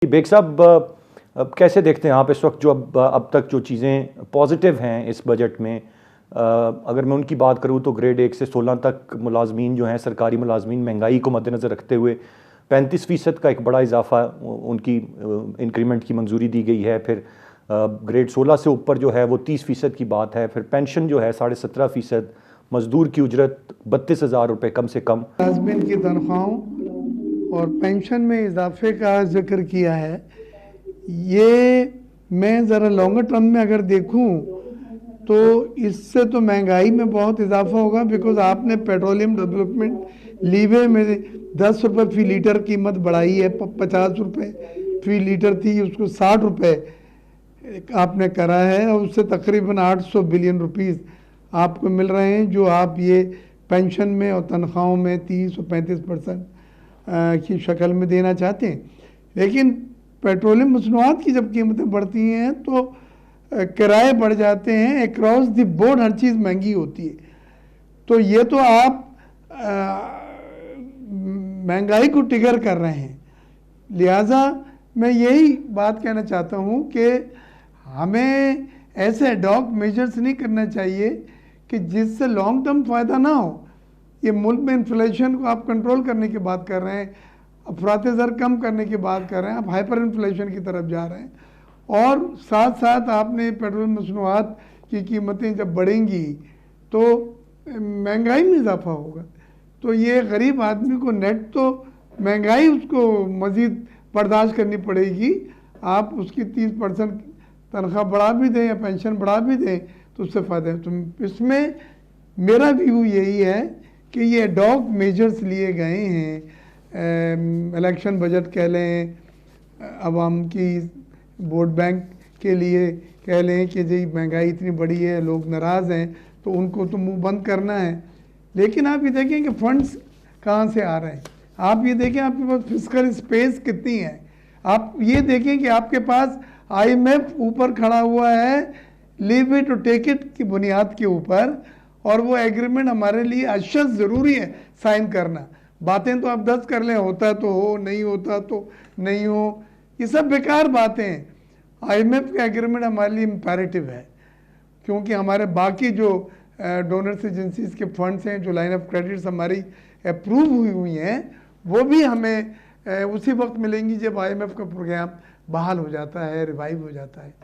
Bag साहब, अब कैसे देखते हैं आप इस वक्त जो अब तक जो चीज़ें पॉजिटिव हैं इस बजट में? अगर मैं उनकी बात करूं तो ग्रेड 1 से 16 तक मुलाजमीन जो हैं, सरकारी मुलाजमीन, महंगाई को मद्देनज़र रखते हुए 35% का एक बड़ा इजाफा उनकी इंक्रीमेंट की मंजूरी दी गई है। फिर ग्रेड 16 से ऊपर जो है वो 30% की बात है। फिर पेंशन जो है 17.5%, मजदूर की उजरत 32,000 रुपये कम से कम। मुलाजमीन की तनख्वाहों और पेंशन में इजाफे का जिक्र किया है। ये मैं ज़रा लॉन्गर टर्म में अगर देखूं तो इससे तो महंगाई में बहुत इजाफा होगा, बिकॉज आपने पेट्रोलियम डेवलपमेंट लीवे में 10 रुपये फी लीटर कीमत बढ़ाई है। 50 रुपये फी लीटर थी, उसको 60 रुपये आपने करा है, और उससे तकरीबन 800 बिलियन रुपीस आपको मिल रहे हैं, जो आप ये पेंशन में और तनख्वाहों में 30 और 35% की शक्ल में देना चाहते हैं। लेकिन पेट्रोलियम मसनूआत की जब कीमतें बढ़ती हैं तो किराए बढ़ जाते हैं। अक्रॉस द बोर्ड हर चीज़ महंगी होती है। तो ये तो आप महंगाई को ट्रिगर कर रहे हैं। लिहाजा मैं यही बात कहना चाहता हूँ कि हमें ऐसे एडॉक मेजर्स नहीं करना चाहिए कि जिससे लॉन्ग टर्म फ़ायदा ना हो। ये मुल्क में इन्फ्लेशन को आप कंट्रोल करने की बात कर रहे हैं, अफरात ज़र कम करने की बात कर रहे हैं, आप हाइपर इन्फ्लेशन की तरफ जा रहे हैं, और साथ साथ आपने पेट्रोल मसनूआत की कीमतें जब बढ़ेंगी तो महंगाई में इजाफा होगा। तो ये गरीब आदमी को नेट तो महंगाई उसको मज़ीद बर्दाश्त करनी पड़ेगी। आप उसकी 30% तनख्वाह बढ़ा भी दें या पेंशन बढ़ा भी दें तो उससे फ़ायदा है। तो इसमें मेरा व्यू यही है कि ये एडॉक मेजर्स लिए गए हैं। इलेक्शन बजट कह लें, आवाम की वोट बैंक के लिए कह लें कि जी महंगाई इतनी बड़ी है, लोग नाराज़ हैं, तो उनको तो मुंह बंद करना है। लेकिन आप ये देखें कि फंड्स कहाँ से आ रहे हैं। आप ये देखें आपके पास फिस्कल स्पेस कितनी है। आप ये देखें कि आपके पास IMF ऊपर खड़ा हुआ है लीव इट और टेक इट की बुनियाद के ऊपर, और वो एग्रीमेंट हमारे लिए अशद ज़रूरी है साइन करना। बातें तो आप 10 कर लें, होता तो हो, नहीं होता तो नहीं हो, ये सब बेकार बातें हैं। IMF का एग्रीमेंट हमारे लिए इम्पेरेटिव है, क्योंकि हमारे बाकी जो डोनर्स एजेंसीज के फंड्स हैं, जो लाइन ऑफ क्रेडिट्स हमारी अप्रूव हुई हैं, वो भी हमें उसी वक्त मिलेंगी जब IMF का प्रोग्राम बहाल हो जाता है, रिवाइव हो जाता है।